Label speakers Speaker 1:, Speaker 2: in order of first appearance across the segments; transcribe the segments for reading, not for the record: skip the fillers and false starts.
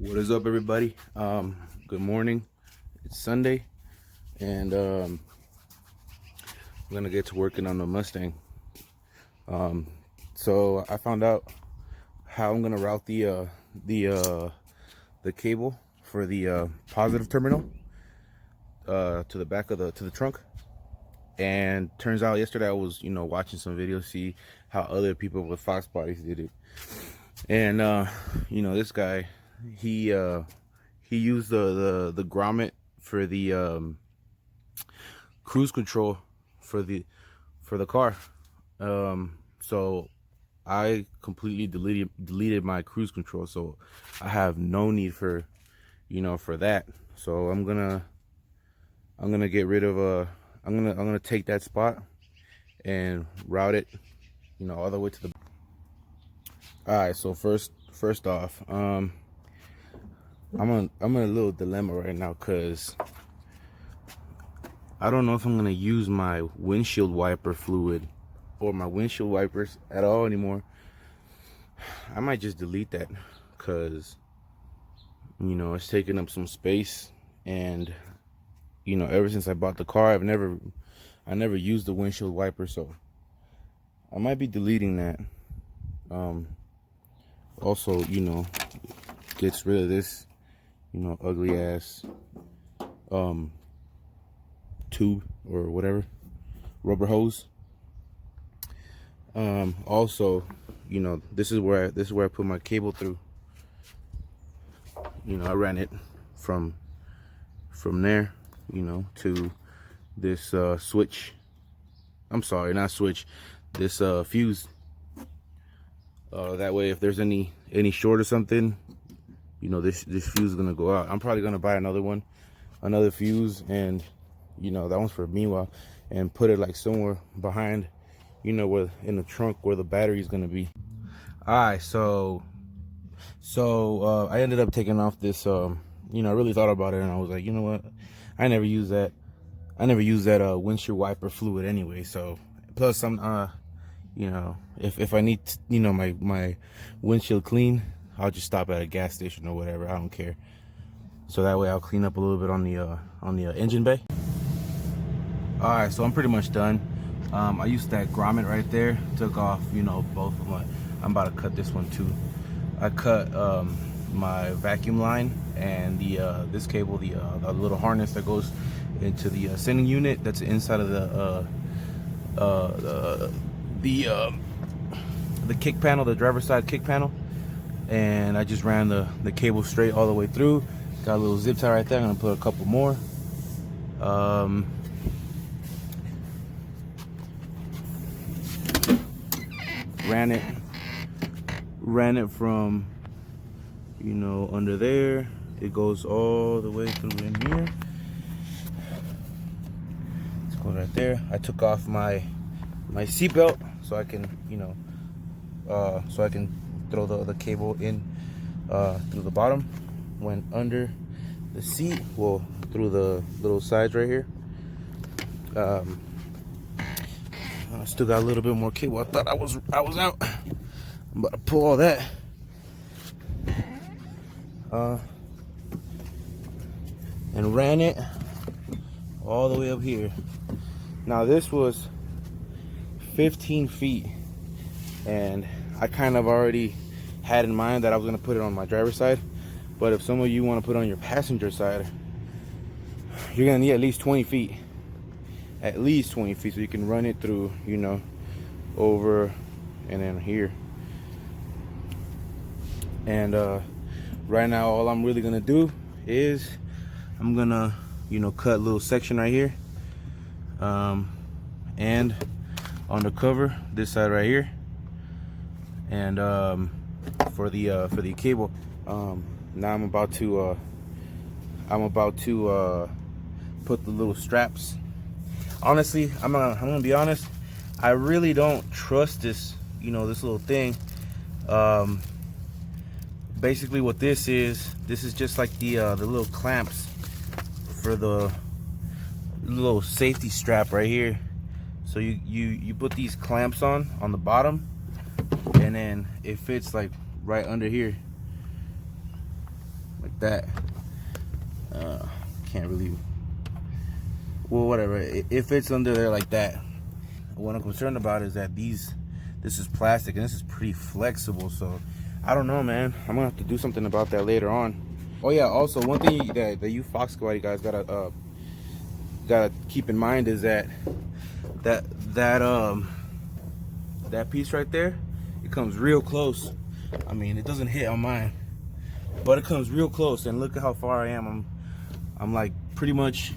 Speaker 1: What is up, everybody? Good morning. It's Sunday, and I'm gonna get to working on the Mustang. So I found out how I'm gonna route the cable for the positive terminal to the back of the trunk. And turns out yesterday I was watching some videos, see how other people with Foxbodies did it. And this guy, he used the grommet for the cruise control for the car. So I completely deleted my cruise control, so I have no need for for that. So I'm gonna get rid of I'm gonna take that spot and route it all the way to the. All right, so first off, I'm in a little dilemma right now, because I don't know if I'm gonna use my windshield wiper fluid or my windshield wipers at all anymore. I might just delete that, because it's taking up some space, and ever since I bought the car, I never used the windshield wiper, so I might be deleting that. Also, gets rid of this ugly ass tube or whatever, rubber hose. Also, this is where I put my cable through. I ran it from there to this switch. I'm sorry, not switch, this fuse. That way if there's any short or something, this fuse is gonna go out. I'm probably gonna buy another fuse, and that one's for meanwhile, and put it like somewhere behind, where in the trunk where the battery is gonna be. All right, so I ended up taking off this. I really thought about it, and I was like, you know what, I never use that windshield wiper fluid anyway. So plus I'm if I need my windshield clean, I'll just stop at a gas station or whatever. I don't care. So that way I'll clean up a little bit on the engine bay. All right, so I'm pretty much done. I used that grommet right there, took off both of them. I'm about to cut this one too. I cut my vacuum line and this cable, the little harness that goes into the sending unit that's inside of the kick panel, the driver's side kick panel. And I just ran the cable straight all the way through. Got a little zip tie right there. I'm gonna put a couple more. Ran it from under there. It goes all the way through in here. Let's go right there. I took off my seatbelt so I can throw the cable in through the bottom. Went under the seat, well, through the little sides right here. I still got a little bit more cable. I thought I was out. I'm about to pull all that. And ran it all the way up here. Now this was 15 feet, and I kind of already had in mind that I was going to put it on my driver's side. But if some of you want to put it on your passenger side, you're going to need at least 20 feet. At least 20 feet, so you can run it through, over and then here. And right now, all I'm really going to do is I'm going to, cut a little section right here. And on the cover, this side right here. And for the cable, now I'm about to put the little straps. Honestly, I'm gonna be honest, I really don't trust this this little thing. Basically what this is just like the little clamps for the little safety strap right here. So you put these clamps on the bottom, and then it fits like right under here. that. Can't really, well, whatever, it fits under there like that. What I'm concerned about is that this is plastic and this is pretty flexible, so I don't know, man. I'm gonna have to do something about that later on. Oh yeah, also one thing that you Foxbody guys gotta keep in mind is that piece right there, it comes real close. I mean, it doesn't hit on mine, but it comes real close. And look at how far I am. I'm like pretty much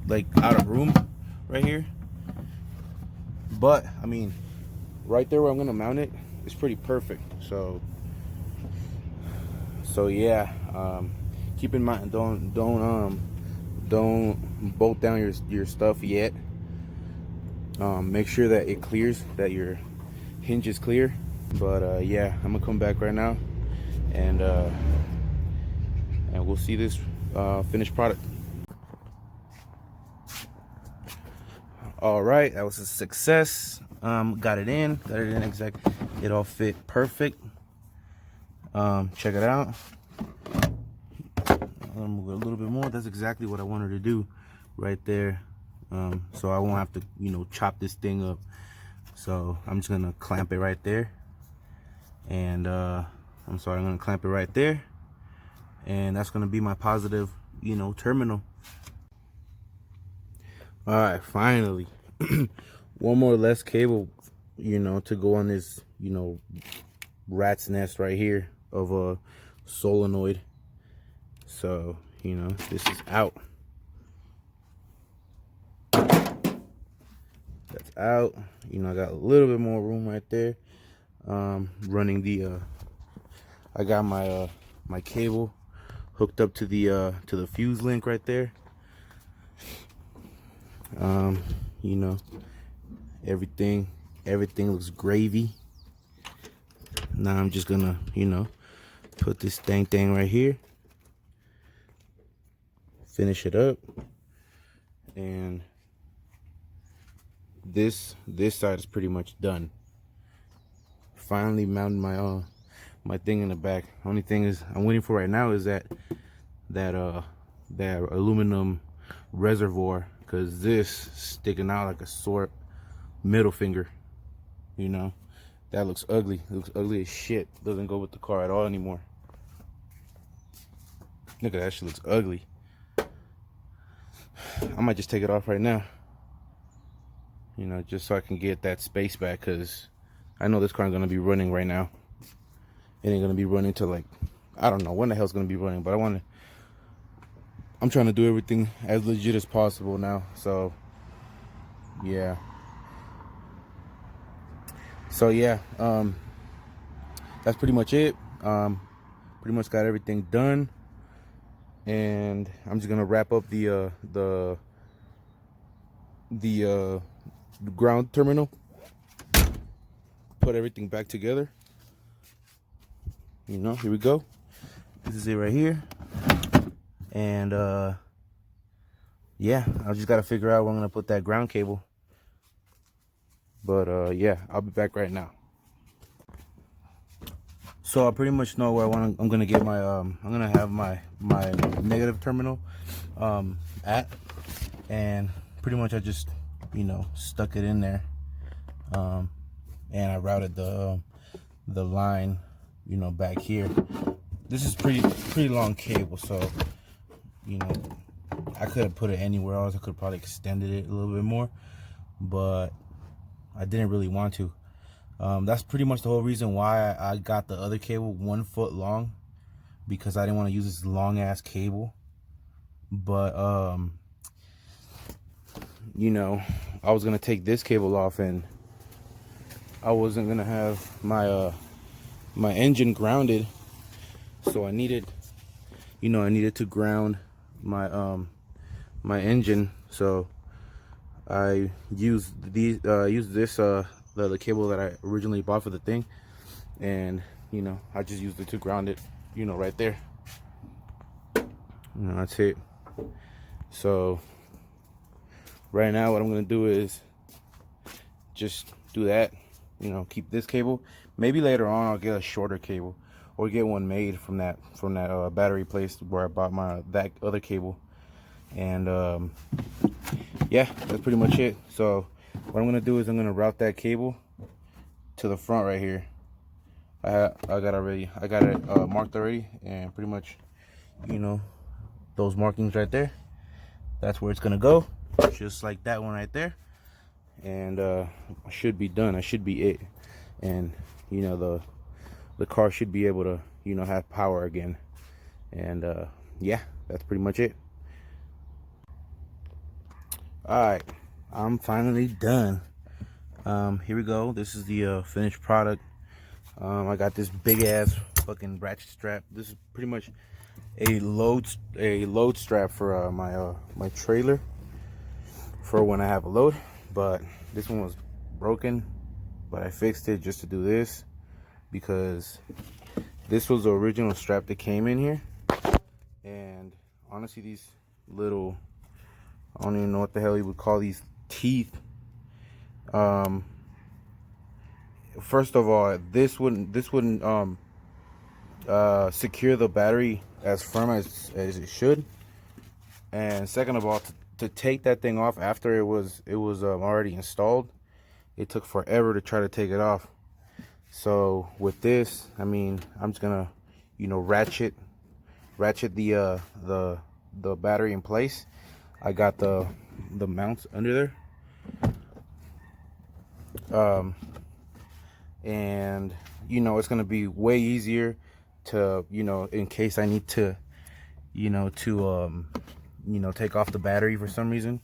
Speaker 1: like out of room right here. But I mean, right there where I'm gonna mount it is pretty perfect. So yeah, keep in mind, don't bolt down your stuff yet. Make sure that it clears, that your hinge is clear. But yeah, I'm gonna come back right now, and we'll see this finished product. All right, that was a success. Got it in exactly. It all fit perfect. Check it out. I'm gonna move it a little bit more. That's exactly what I wanted to do right there. So I won't have to, chop this thing up. So I'm just gonna clamp it right there. And I'm gonna clamp it right there. And that's gonna be my positive, terminal. All right, finally. One more less cable, to go on this, rat's nest right here of a solenoid. So, this is out. That's out. I got a little bit more room right there. Running the I got my my cable hooked up to the fuse link right there. Everything looks gravy. Now I'm just gonna, put this thing right here, finish it up, and this side is pretty much done. Finally mounted my my thing in the back. Only thing is I'm waiting for right now is that aluminum reservoir, because this sticking out like a sore middle finger, that looks ugly. It looks ugly as shit. Doesn't go with the car at all anymore. Look at that shit, looks ugly. I might just take it off right now, just so I can get that space back, because I know this car ain't gonna be running right now. It ain't gonna be running till, like, I don't know when the hell's gonna be running, but I'm trying to do everything as legit as possible now. So yeah, that's pretty much it. Pretty much got everything done, and I'm just gonna wrap up the ground terminal, put everything back together. Here we go. This is it right here. And yeah, I just gotta figure out where I'm gonna put that ground cable. But yeah, I'll be back right now. So I pretty much know where I'm gonna get my I'm gonna have my negative terminal at, and pretty much I just stuck it in there, and I routed the line back here. This is pretty long cable, so I could have put it anywhere else. I could have probably extended it a little bit more, but I didn't really want to. That's pretty much the whole reason why I got the other cable 1 foot long, because I didn't want to use this long ass cable. But I was gonna take this cable off, and I wasn't gonna have my my engine grounded, so I needed to ground my my engine. So I used this the cable that I originally bought for the thing, and I just used it to ground it right there. That's it. So right now what I'm gonna do is just do that, you know, keep this cable. Maybe later on I'll get a shorter cable, or get one made from that battery place where I bought that other cable. And yeah, that's pretty much it. So what I'm gonna do is I'm gonna route that cable to the front right here. I got it marked already, and pretty much, you know, those markings right there, that's where it's gonna go, just like that one right there. And I should be done. I should be it. And you know, the car should be able to, you know, have power again. And yeah, that's pretty much it. All right, I'm finally done. Here we go. This is the finished product. I got this big ass fucking ratchet strap. This is pretty much a load strap for my trailer for when I have a load. But this one was broken, but I fixed it just to do this, because this was the original strap that came in here. And honestly, these little, I don't even know what the hell you would call these teeth. First of all, this wouldn't secure the battery as firm as it should. And second of all, to take that thing off after it was already installed, it took forever to try to take it off. So with this, I mean, I'm just gonna, you know, ratchet the battery in place. I got the mounts under there. And you know, it's gonna be way easier to, you know, in case I need to, you know, take off the battery for some reason,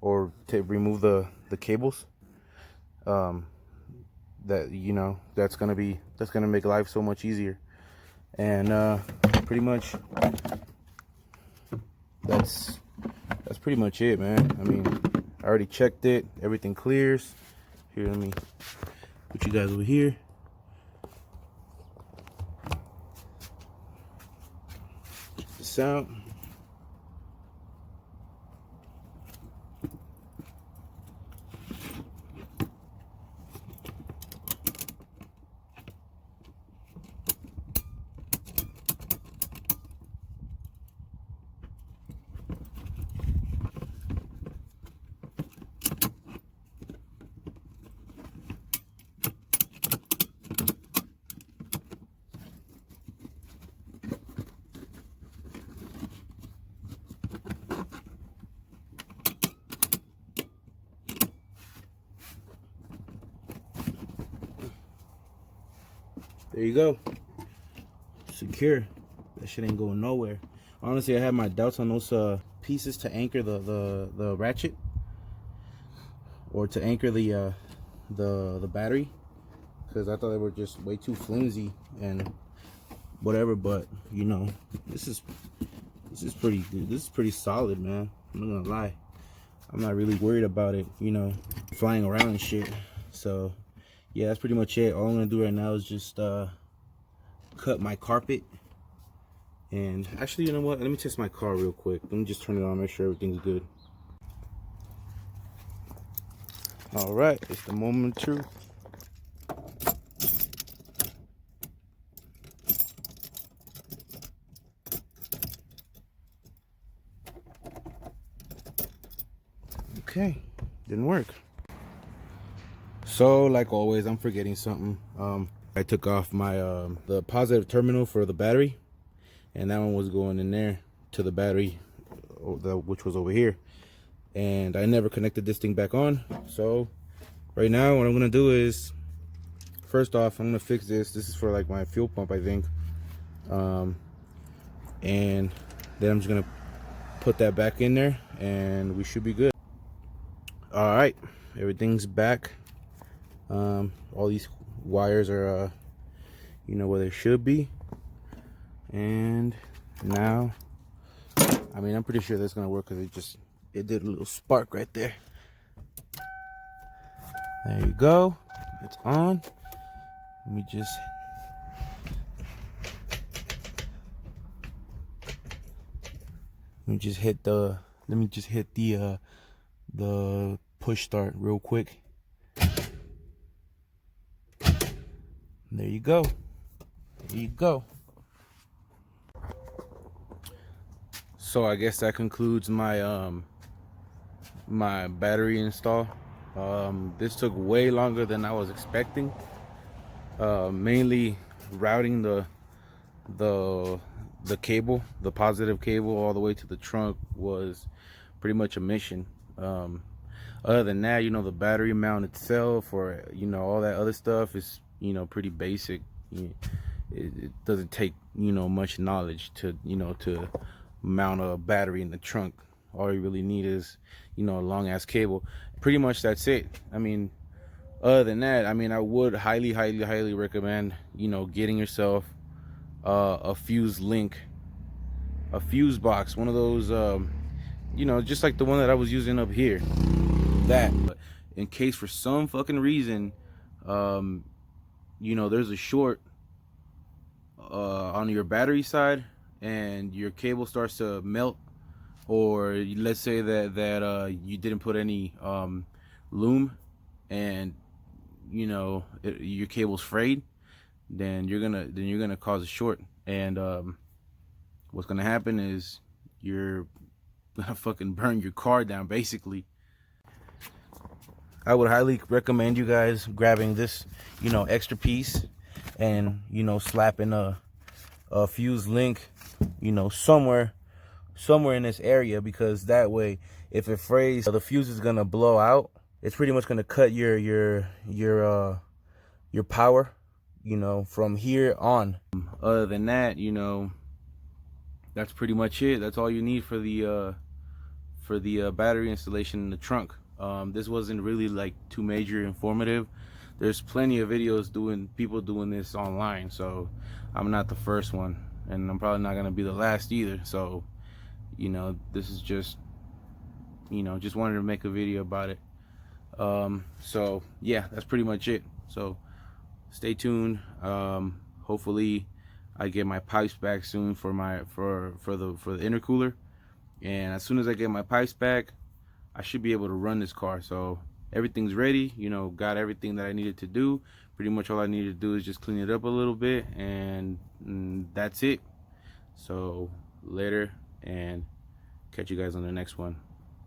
Speaker 1: or to remove the cables. That, you know, that's gonna make life so much easier. And pretty much that's pretty much it, man. I mean, I already checked it, everything clears. Here, let me put you guys over here. Check this out. There you go. Secure. That shit ain't going nowhere. Honestly, I had my doubts on those pieces to anchor the ratchet, or to anchor the battery, because I thought they were just way too flimsy and whatever. But you know, this is pretty good. This is pretty solid, man. I'm not gonna lie. I'm not really worried about it, you know, flying around and shit. So yeah, that's pretty much it. All I'm gonna do right now is just cut my carpet. And actually, you know what, let me test my car real quick. Let me just turn it on, make sure everything's good. All right, it's the moment of truth. Okay, didn't work. So like always, I'm forgetting something. I took off my the positive terminal for the battery, and that one was going in there to the battery, which was over here. And I never connected this thing back on. So right now what I'm gonna do is, first off, I'm gonna fix this. This is for like my fuel pump, I think. And then I'm just gonna put that back in there, and we should be good. All right, everything's back. All these wires are you know, where they should be. And now, I mean, I'm pretty sure that's gonna work, because it did a little spark right there. There you go, it's on. Let me just hit the push start real quick. And there you go. There you go. So I guess that concludes my my battery install. This took way longer than I was expecting. Mainly routing the cable, the positive cable, all the way to the trunk was pretty much a mission. Other than that, you know, the battery mount itself, or you know, all that other stuff is, you know, pretty basic. It doesn't take, you know, much knowledge to, you know, to mount a battery in the trunk. All you really need is, you know, a long ass cable. Pretty much that's it. I mean, other than that, I mean, I would highly recommend, you know, getting yourself a fuse link, a fuse box, one of those, you know, just like the one that I was using up here. That, but in case for some fucking reason, you know, there's a short on your battery side and your cable starts to melt, or let's say that you didn't put any loom, and you know your cable's frayed, then you're gonna cause a short, and what's gonna happen is you're gonna fucking burn your car down, basically. I would highly recommend you guys grabbing this, you know, extra piece, and you know, slapping a fuse link, you know, somewhere in this area, because that way, if it frays, the fuse is gonna blow out. It's pretty much gonna cut your power, you know, from here on. Other than that, you know, that's pretty much it. That's all you need for the battery installation in the trunk. This wasn't really like too major informative. There's plenty of videos people doing this online, so I'm not the first one, and I'm probably not gonna be the last either. So, you know, this is just, you know, just wanted to make a video about it. So yeah, that's pretty much it. So stay tuned. Hopefully I get my pipes back soon for the intercooler, and as soon as I get my pipes back, I should be able to run this car. So everything's ready, you know, got everything that I needed to do. Pretty much all I needed to do is just clean it up a little bit, and that's it. So later, and catch you guys on the next one.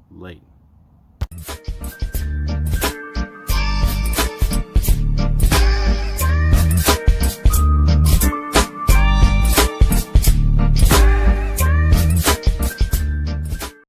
Speaker 1: Late.